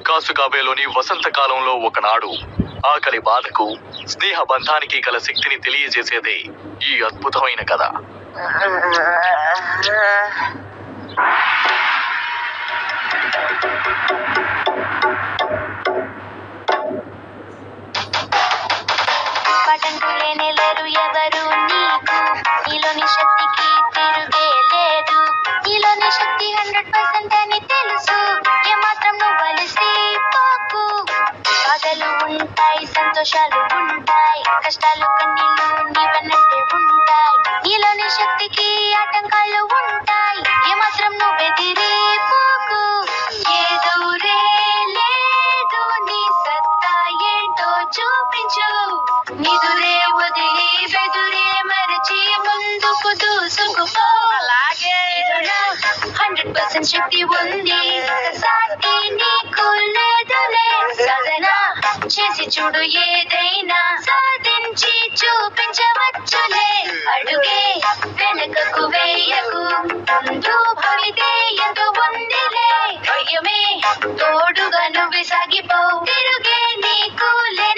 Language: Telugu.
కాసుకాబేలోని వసంతకాలంలో ఒకనాడు ఆకలి బాధకు, స్నేహ బంధానికి గల శక్తిని తెలియజేసేదే ఈ అద్భుతమైన కథ. పటంకులేనేలేరు ఎవరు నీకు, నీలోని శక్తికి తిరుగే లేదు. నీలోని శక్తి 100% అని తెలుసు, ఏమాత్రం నువ్వు అలసిపోకు. బాధలు ఉంటాయి, సంతోషాలు ఉంటాయి, కష్టాలు కన్నీళ్ళు నీవనంటే ఉంటాయి. నీలోని శక్తికి ఆటంకాలు ఉంటాయి, ఏమాత్రం నువ్వెదిరిపోకు. ఎదురే లేదు, నీ సత్తా ఏంటో చూపించు. నిదురే వదిలి బెదురే మరచి ముందుకు దూసుకుపో. అలాగే 100% శక్తి ఉంది, సాటి నీకు లేదులే. సాధన చేసి చూడు, ఏదైనా సాధించి చూపించవచ్చులే. అడుగే వెనకకు వేయకు, ముందు భవితే ఎంతో ఉందిలే. భయమే తోడుగా నువ్వు సాగిపో, తిరుగే నీకు లే.